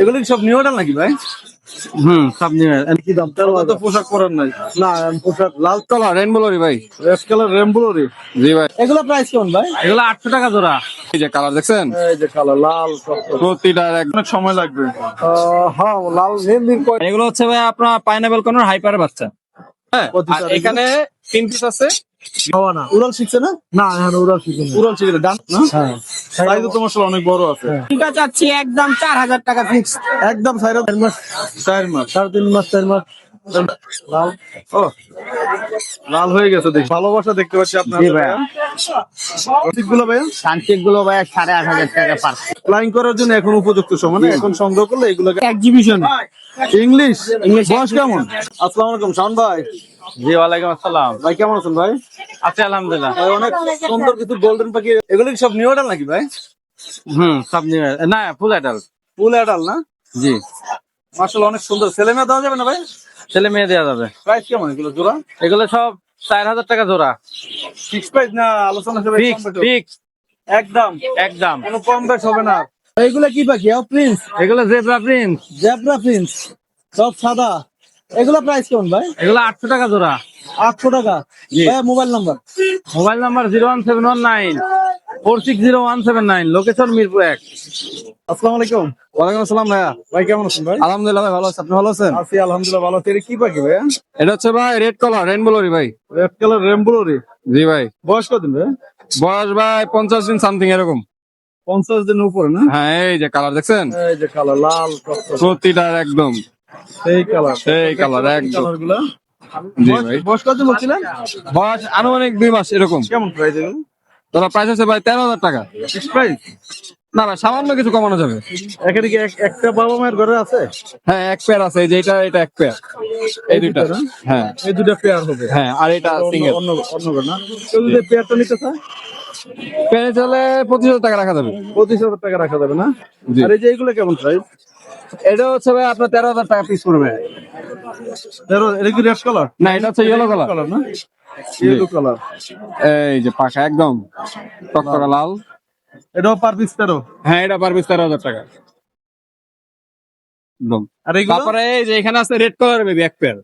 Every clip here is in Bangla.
এগুলো কি সব নিউ মডেল নাকি ভাই? সব নিয়ে কি দাম? তো পোশাক পরার নাই না পোশাক লাল কালার রেনবোলরি ভাই। Red colour রেমবুলোরি। জি ভাই, এগুলো প্রাইস কেমন ভাই? এগুলো 800 টাকা জোড়া। এই যে কালার দেখছেন, এই যে কালার লাল প্রতিটা অনেক সময় লাগবে। হ্যাঁ লাল মেহেন্দির। এগুলো হচ্ছে ভাই আপনার পাইনাপেল কোন হাইপারের বাচ্চা। হ্যাঁ, আর এখানে 3 পিস আছে। খাওয়া না উড়াল শিখছে না? না এখন ওরা শিখে উড়াল শিখে ডান না? হ্যাঁ সাইজ তো তোমার অনেক বড় আছে। এটা চাচ্ছি একদম 4000 টাকা ফিক্স। একদম 4 মাস 4 মাস 3.5 মাস 4 মাস লাল। ও লাল হয়ে গেছে, দেখি ভালোবাসা দেখতে পাচ্ছি আপনার। জি ভাইয়া। গুলো ভাইয়া সানচেক গুলো ভাই 8500 টাকা পার। ফ্লাইং করার জন্য এখন উপযুক্ত সময় না, এখন সংগ্রহ করলে এগুলোকে এক্সিবিশন ইংলিশ বয়স কেমন? আসসালামু আলাইকুম শাওন ভাই। জি ওয়ালাইকুম আসসালাম। ভাই কেমন আছেন ভাই? আছি আলহামদুলিল্লাহ। ভাই অনেক সুন্দর কিছু গোল্ডেন পাখি, এগুলো কি সব নিউ মডেল নাকি ভাই? সব নিয়ে না ফুল অ্যাডাল্ট। ফুল অ্যাডাল না? জি মাশাআল্লাহ অনেক সুন্দর। ছেলে মেয়ে দেওয়া যাবে না ভাই? ছেলে মেয়ে দেওয়া যাবে। প্রাইস কেমন এগুলো জোড়া? এগুলো সব 4000 টাকা জোড়া। ফিক্স প্রাইস না আলোচনা হবে? ফিক্স ফিক্স একদম একদম। কোনো কম বেশ হবে না। এগুলো কি পাখি? প্রিন্স, এগুলো জেব্রা প্রিন্স। জেব্রা প্রিন্স সব সাদা। এগুলো প্রাইস কেমন ভাই? এগুলো 800 টাকা জোড়া। 800 টাকা। জি। ভাই mobile number? Mobile number 01719 460179, location Mirpur 1। আসসালামু আলাইকুম। ওয়ালাইকুম আসসালাম ভাইয়া। ভাই কেমন আছেন ভাই? আলহামদুলিল্লাহ ভাই, ভালো আছি। আপনি ভালো আছেন? আছি আলহামদুলিল্লাহ ভালো আছি। এটা কি পাখি ভাই? এটা হচ্ছে ভাই রেড কালার রেনবোলরি ভাই। Red colour রেমবুলোরি। জি ভাই। বয়স কতদিন ভাই? বয়স ভাই 50 দিন সামথিং এরকম। 50 দিন উপরে না? হ্যাঁ এই যে কালার দেখছেন, এই যে কালার লাল প্রতিটা একদম সেই কালার সেই কালার একদম। কালার গুলা। জি ভাই। বয়স কতদিন বলছিলেন? বয়স আনুমানিক 2 মাস এরকম। কেমন প্রাইস এগুলো? তোরা প্রাইস আছে ভাই 13,000 টাকা। Fix price? না ভাই সামান্য কিছু কমানো যাবে। এখানে কি একটা বাবা মায়ের ঘরে আছে? হ্যাঁ এক পেয়ার আছে, এই যে এটা এক পেয়ার, এই দুইটা। না? হ্যাঁ এই দুটো পেয়ার হবে। হ্যাঁ, আর এটা সিঙ্গেল। অন্য অন্য ঘর না? কেউ যদি পেয়ারটা নিতে চায় পেয়ারে চলে 25,000 টাকা রাখা যাবে। 25,000 টাকা রাখা যাবে না? জি। আর এই যে এইগুলো কেমন প্রাইস? এটা হচ্ছে ভাই আপনার 13,000 টাকা পিস পড়বে। এটা কি রেড কালার? না এটা হচ্ছে ইয়েলো কালার। কালার না? Yellow colour. এই যে পাখা একদম টকটকা লাল। এটাও পার পিস 13? হ্যাঁ এটা পার পিস 13,000 টাকা একদম। আর এইগুলো? তারপরে এই যে এখানে আছে রেড কালার বেবি এক পেয়ার।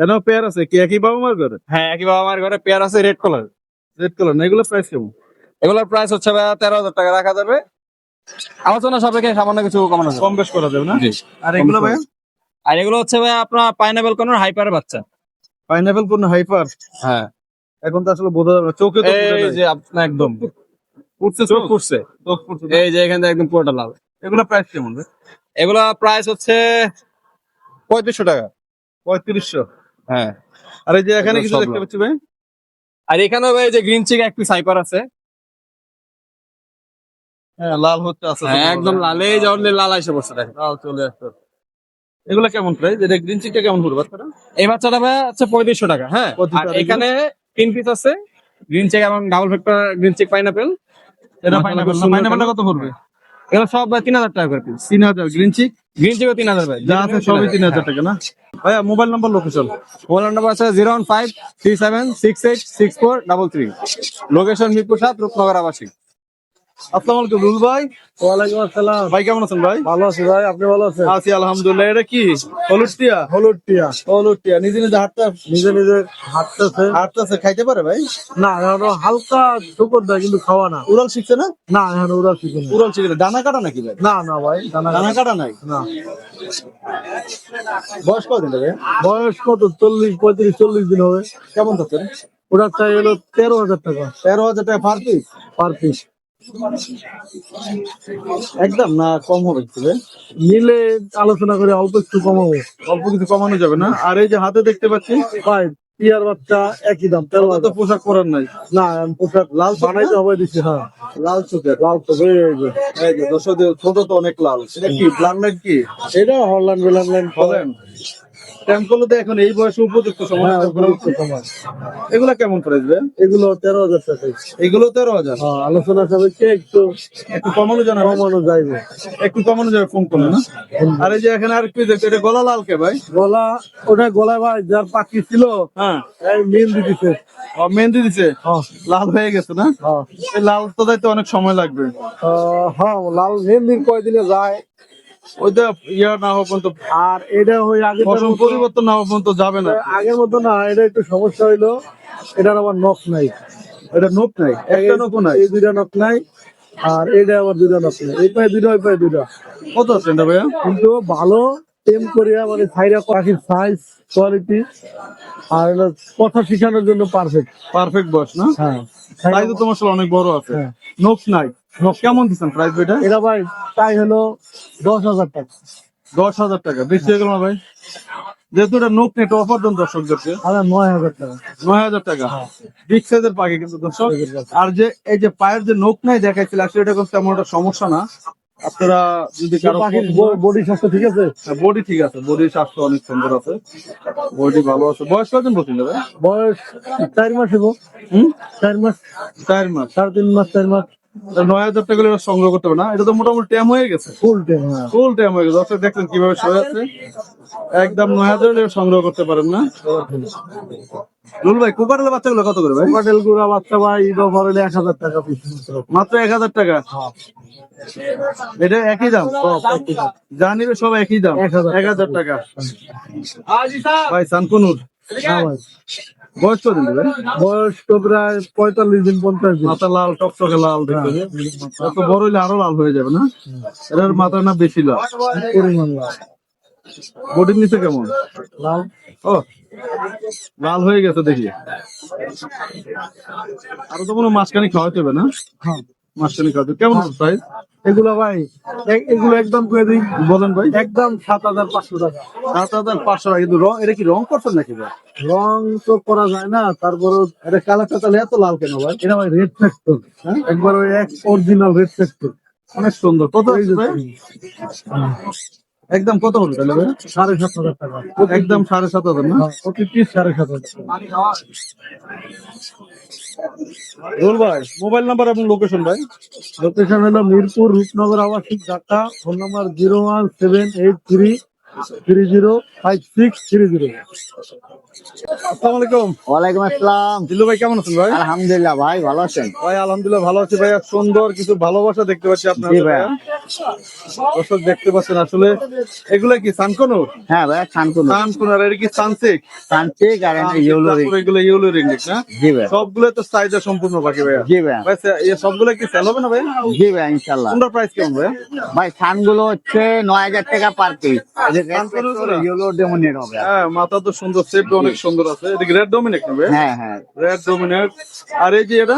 এটাও পেয়ার আছে কি একই বাবা মায়ের ঘরে? হ্যাঁ একই বাবা আমার ঘরে পেয়ার আছে রেড কালার। রেড কালার না? এগুলো প্রাইস কেমন? এগুলোর প্রাইস হচ্ছে ভাই 13,000 টাকা রাখা যাবে। আলোচনা সাপেক্ষে সামান্য কিছু কমানো যাবে। কম বেশ করা যাবে না? জি। আর এগুলো ভাই? আর এগুলো হচ্ছে ভাই আপনার পাইনাপেল কোন হাইপারের বাচ্চা। পাইনাপেল কোন হাইপার? হ্যাঁ এখন তো আসলে বোঝা যাবে না, চোখে তো ফুটে এই নাই। যে আপনার একদম ফুটছে চোখ ফুটছে। চোখ ফুটছে। এই যে এখান থেকে একদম পুরোটা লাল। এগুলো প্রাইস কেমন ভাই? এগুলা প্রাইস হচ্ছে 3500 টাকা। 3500? হ্যাঁ। আর এই যে এখানে এগুলো কিছু সব দেখতে লাল। পাচ্ছি ভাই? আর এখানেও ভাই যে গ্রিন চিক এক পিস হাইপার আছে। হ্যাঁ লাল হচ্ছে আছে তো হ্যাঁ বড় একদম ভাই। লাল, এই যে অনলি লাল আইসা বসে দেখেন। লাল চলে আসছে। এগুলো কেমন প্রাইস? এটা গ্রিন চিকটা কেমন পড়বে বাচ্চাটা? এই বাচ্চাটা ভাই হচ্ছে 3500 টাকা। হ্যাঁ। 3500 আর টাকা। এখানে 3 পিস আছে গ্রিন চেক এবং double factor green check pineapple. এটা পাইনাপেল না? পাইনাপেলটা কত পড়বে? এগুলো সব ভাই 3000 টাকা করে পিস। 3000 green cheek? গ্রিন চেকও 3000 ভাই। যা আছে সবই 3000 টাকা না? ভাইয়া mobile number location? Mobile number আছে 01537686433। লোকেশন মিরপুর 7 রূপনগর আবাসিক। আসসালামু আলাইকুম রুল ভাই। ওয়ালাইকুম আসসালাম। ভাই কেমন আছেন ভাই? ভালো আছি ভাই, আপনি ভালো আছেন? আছি আলহামদুলিল্লাহ। এটা কি হলুদ টিয়া? হলুদ টিয়া। হলুদ টিয়া নিজে নিজে নিজে নিজে হাঁটতেছে। হাঁটতেছে, খাইতে পারে ভাই? না এখন হালকা শুকর দেয় কিন্তু খাওয়া না। উড়াল শিখছে না? না এখন ওরা শিখে না। উড়াল শিখে না। ডানা কাটা নাকি ভাই? না না ভাই ডানা কাটা নাই? না। বয়স কতদিন ভাই? বয়স কত 40 35 40 দিন হবে। কেমন যাচ্ছেন? ওটার চাই হলো 13,000 টাকা 13,000 টাকা পার পিস? Per piece. একদম না কম হবে কিছু ভাই? নিলে আলোচনা করে অল্প একটু কমাবো। অল্প কিছু কমানো যাবে না? আর এই যে হাতে দেখতে পাচ্ছি ভাই টিয়ার বাচ্চা একই দাম তো 13,000। পোশাক পরার নাই? না পোশাক লাল চোখ বানাইতে না? হবে দিচ্ছে। হ্যাঁ লাল চোখের। লাল তো হয়ে যাবে। এই যে দর্শকদের ছোট তো অনেক লাল। এটা কি ব্লাড লাইট কি? এটা হল্যান্ড বেলান্ড বলেন ট্যাম্পগুলো তো এখন এই বয়সে উপযুক্ত সময়। হ্যাঁ উপযুক্ত সময়। এগুলা কেমন প্রাইস ভাই? এগুলো 13,000 টাকা। এগুলো 13,000? হ্যাঁ আলোচনা সাপেক্ষে একটু একটু কমানো জানা কমানো যাইবে। একটু কমানো যাবে ফোন করলে না? আর এই যে এখানে আর কি দেখতে, এটা গলা লাল কে ভাই? গলা ওটা গলায় ভাই যার পাখি ছিল হ্যাঁ এই মেহেন্দি দিছে। ও মেহেন্দি দিছে, হ্যাঁ লাল হয়ে গেছে না? হ্যাঁ এই লাল তো যাইতে অনেক সময় লাগবে। হ্যাঁ লাল মেহেন্দির কয়দিনে যায় ওইটা ইয়া না হওয়া পর্যন্ত, আর এটা ওই আগের ফসল পরিবর্তন না হওয়া পর্যন্ত যাবে না। আগের মতো না, এটা একটু সমস্যা হইলো, এটার আবার নখ নাই। এটা নোক নাই, একটা নোকও নাই। এই দুইটা নখ নাই, আর এটা আবার দুইটা নখ নাই। এই পায়ে দুইটা, ওই পায়ে দুইটা। কত আছে এটা ভাইয়া? কিন্তু ভালো টেম করিয়া, মানে সাইরা পাখির সাইজ, কোয়ালিটি, আর হলো কথা শিখানোর জন্য পারফেক্ট। পারফেক্ট বয়স না? হ্যাঁ, সাইজ তো মাশাআল্লাহ অনেক বড় আছে। হ্যাঁ। নোক নাই। নোক কেমন দিচ্ছেন প্রাইস এটা? এটা ভাই তাই হলো 10,000 টাকা। 10,000 টাকা বেশি হয়ে গেল না ভাই? যেহেতু এটা নোক নেই, একটা অফার দেন দর্শকদেরকে। 9,000 টাকা। 9,000 টাকা। বিগ সাইজের পাখি কিন্তু দর্শক। আর যে এই যে পায়ের যে নোক নাই দেখাইছিল, আসলে এটা কোনো তেমন একটা সমস্যা না। আপনারা যদি কারো পাখির বডি স্বাস্থ্য ঠিক আছে? বডি ঠিক আছে, বডির স্বাস্থ্য অনেক সুন্দর আছে, বডি ভালো আছে। বয়স কতদিন বলছেন ভাই? বয়স 4 মাস হবো। 4 মাস, 4 মাস। 3.5 মাস, 4 মাস। 9,000 টাকা করে সংগ্রহ করতে হবে না? এটা তো মোটামুটি টাইম হয়ে গেছে, ফুল টেম। হ্যাঁ, ফুল টাইম হয়ে গেছে। দর্শক দেখছেন কিভাবে শুয়ে আছে, একদম 9,000 টাকা সংগ্রহ করতে পারেন না? রুল ভাই, কোকারেলের বাচ্চাগুলো কত করে ভাই? হোটেল গুড়া বাচ্চা ভাই ঈদ অফার হলে 1,000 টাকা পিস। মাত্র 1,000 টাকা। এটা একই দাম? যা নিবে সব একই দাম, 1,000 টাকা। ভাই সানকুনুর, হ্যাঁ ভাই, বয়স কত দিন ভাই? বয়স তো প্রায় 45 দিন, 50 দিন। মাথা লাল, টকটকে লাল দেখতে, এত বড় হইলে আরো লাল হয়ে যাবে না? এটার মাথা না বেশি লাল, পরিমাণ লাভ। বডির নিচে কেমন? লাভ। ও, লাল হয়ে গেছে দেখি। আরো তো কোনো মাঝখানে খাওয়াতে হবে না? হ্যাঁ, মাঝখানে খাওয়াতে কেমন প্রাইস? এগুলো ভাই এগুলো একদম করে দিই। বলেন ভাই। একদম 7,500 টাকা। 7,500 টাকা। কিন্তু রং, এটা কি রং করছেন নাকি ভাই? রং তো করা যায় না, তারপরে এটা কালারটা তাহলে এত লাল কেন ভাই? এটা ভাই রেড ফ্যাক্টর। হ্যাঁ, একবার ওই এক অরিজিনাল রেড ফ্যাক্টর। অনেক সুন্দর। কত আছে ভাই? একদম কত হবে তাহলে ভাই? 7,500 টাকা। একদম 7,500 না? প্রতি পিস 7,500 টাকা। রুল ভাই, মোবাইল নাম্বার এবং লোকেশন ভাই? লোকেশন হলো মিরপুর, রূপনগর আবাসিক, ঢাকা। Phone number 01783305630। আসসালামু আলাইকুম। ওয়ালাইকুম আসসালাম। দিল্লু ভাই কেমন আছেন ভাই? আলহামদুলিল্লাহ ভাই, ভালো আছেন? ভাই আলহামদুলিল্লাহ ভালো আছি ভাই। সুন্দর কিছু ভালোবাসা দেখতে পাচ্ছি আপনার। জি ভাইয়া। দর্শক দেখতে পাচ্ছেন আসলে এগুলা কি সানকোনো? হ্যাঁ ভাইয়া, খানকুন সানকোনো। আর এটা কি সানসেক? তান্ত্রিক আর ইউলো রিং। এগুলো ইয়েলো রিংনেক না? জি ভাইয়া। সবগুলো তো সাইজে সম্পূর্ণ বাকি ভাইয়া। জি ভাইয়া। ভাই সবগুলো কি সেল হবে না ভাই? জি ভাইয়া, ইনশাল্লাহ। কোনটার প্রাইস কেমন ভাই? ভাই খানগুলো হচ্ছে 9,000 টাকা পার পিস। ইউলো ডেমনের হবে। হ্যাঁ, মাথা তো সুন্দর, শেপ অনেক সুন্দর আছে। এটা কি রেড ডমিনেট না ভাই? হ্যাঁ হ্যাঁ, রেড ডমিনেট। আর এই যে এটা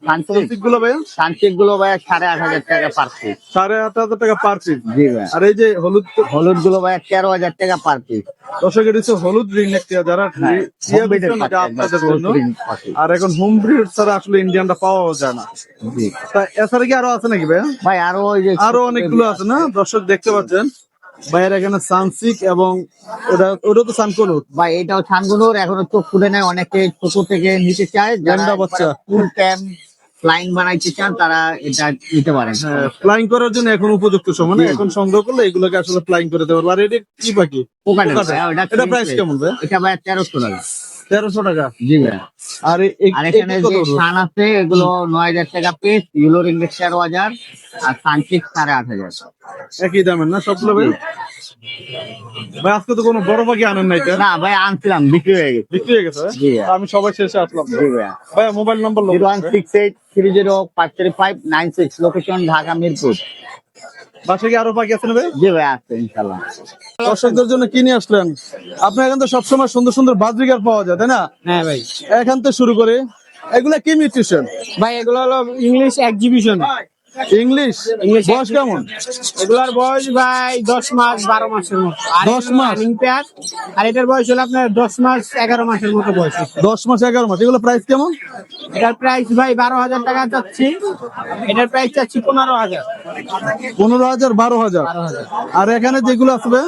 তান্ত্রিক সানসিক গুলো ভাইয়া? তান্ত্রিক গুলো ভাইয়া 8,500 টাকা পার পিস। 8,500 টাকা পার পিস। জি ভাইয়া। আর এই যে হলুদ, হলুদ গুলো ভাইয়া 13,000 টাকা পার পিস। দর্শক এটা হচ্ছে হলুদ রিং নেক, যারা হ্যাঁ, টিয়া home breed এর বিক্রেন এটা পাখি, আপনাদের একদম জন্য। ring পাখি। আর এখন হোম ব্রিড ছাড়া আসলে ইন্ডিয়ানটা পাওয়া যায় না। জি তা এছাড়া কি আরো আছে নাকি ভাইয়া? ভাই, আরো ওই যে আরো অনেকগুলো আছে না? দর্শক দেখতে পাচ্ছেন ভাইয়ের এখানে সানসিক এবং ওটা তো সানকোনো। ভাই এটাও ছানগুলোর এখনো চোখ খুলে নেয়, অনেকে ছোট থেকে নিতে চায়, যারা গেন্ডা বাচ্চা। ফুল ক্যাম্প ফ্লাইং বানাইতে চান তারা এটা নিতে পারেন। হ্যাঁ, ফ্লাইং করার জন্য এখন উপযুক্ত সময় না? এখন সংগ্রহ করলে এগুলোকে আসলে ফ্লাইং করে দেওয়ার। আর এটা কি পাখি? পোকাটেল পোকাটেল। ভাই, ওটা এটা প্রাইস কেমন ভাই? এটা ভাই 1,300 টাকা। 1,300 টাকা। জি ভাই। আর আর এখানে যে সান আছে এগুলো 9,000 টাকা পিস, ইউলো রিং 13,000 আর সানচিক 8,500। একই দামের না সবগুলো ভাই? ভাই আজকে তো কোনো বড় পাখি আনেন নাই? না ভাই, আনছিলাম, বিক্রি হয়ে গেছে। বিক্রি হয়ে গেছে ভাই? জি ভাই। আমি সবাই শেষে আসলাম। জি ভাই। ভাই mobile number 01683053596, location Dhaka Mirpur. বাসায় কি আরো পাখি আছে না ভাই? জি ভাই, আছে ইনশাল্লাহ। দর্শকদের জন্য কি নিয়ে আসলেন? আপনার এখান তো সবসময় সুন্দর সুন্দর বাজরিকার পাওয়া যায় তাই না? হ্যাঁ ভাই। এখান থেকে শুরু করে এগুলা কি মিউটেশন? ভাই এগুলো হলো ইংলিশ এক্সিবিশন। ইংলিশ। বয়স কেমন? এগুলার বয়স ভাই 10 মাস 12 মাসের মতো। 10 মাস? পেয়ার। আর এটার বয়স হলো আপনার 10 মাস 11 মাসের মতো বয়স। 10 মাস 11 মাস। এগুলো প্রাইস কেমন? এটার প্রাইস ভাই 12,000 টাকা চাচ্ছি। এটার প্রাইস চাচ্ছি 15,000। 15,000, 12,000। আর এখানে যেগুলো আসবে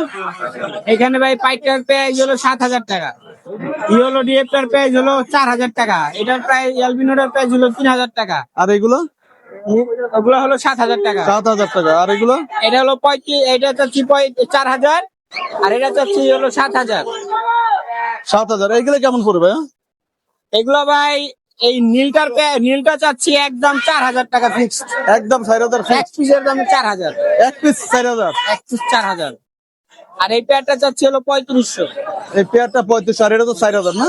এখানে ভাই পাইকার প্রাইস হলো 7,000 টাকা। ইয়েলো ডিএফটার প্রাইস হলো 4,000 টাকা। এটার প্রাইস অ্যালবিনোটার প্রাইস হলো 3,000 টাকা। আর এগুলো ওগুলো হলো 7,000 টাকা। 7,000 টাকা। আর এগুলো এটা হলো 35, এটা চাচ্ছি 4,000 আর এটা চাচ্ছি হলো 7,000। 7,000। এইগুলো কেমন পড়বে? এগুলো ভাই এই নীলটা চাচ্ছি একদম 4,000 টাকা ফিক্সড। একদম 4,000 এক পিসের দাম 4,000। এক পিস 4,000। এক পিস 4,000। আর এই পেয়ারটা চাচ্ছি হলো 3500। এই পেয়ারটা 3500 আর এটা তো 4,000 না?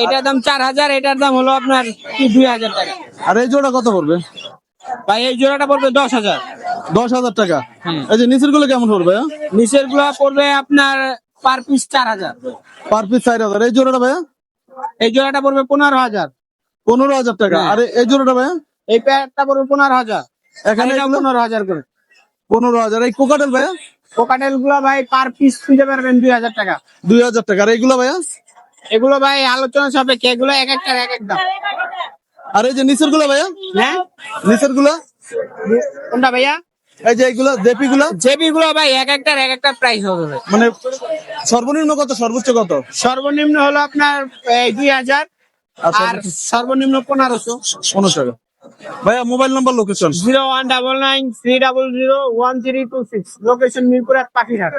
এটার দাম 4,000, এটার দাম হলো আপনার 2,000 টাকা। আর এই জোড়া কত পড়বে? ভাই এই জোড়াটা পড়বে 10,000। 10,000 টাকা। হুম। এই যে নিচের গুলো কেমন পড়বে? নিচের গুলা পড়বে আপনার পার পিস 4,000। Per piece 4,000। এই জোড়াটা ভাইয়া? এই জোড়াটা পড়বে 15,000। 15,000 টাকা। হ্যাঁ। আর এই জোড়াটা ভাইয়া? এই পেয়ারটা পড়বে 15,000। এখানে এখানে এগুলো 15,000 করে। 15,000। এই কোকাটেল ভাইয়া? কোকাটেল গুলা ভাই পার পিস দিতে পারবেন 2,000 টাকা। 2,000 টাকা। আর এইগুলা ভাইয়া? এগুলো ভাই আলোচনা সাপেক্ষে, এগুলো এক একটা এক এক দাম। আর এই যে নিচের গুলা ভাইয়া? হ্যাঁ, নিচের গুলা? কোনটা ভাইয়া? এই যে এইগুলা জেপি গুলা? জেবি গুলো ভাই এক একটা প্রাইস হবে ভাই। মানে সর্বনিম্ন কত, সর্বোচ্চ কত? সর্বনিম্ন হলো আপনার 2,000 আর সর্বনিম্ন 1,500। 15 টাকা। ভাইয়া mobile number, location? 0199 300 1326। Location Mirpur 1 পাখিরহাট।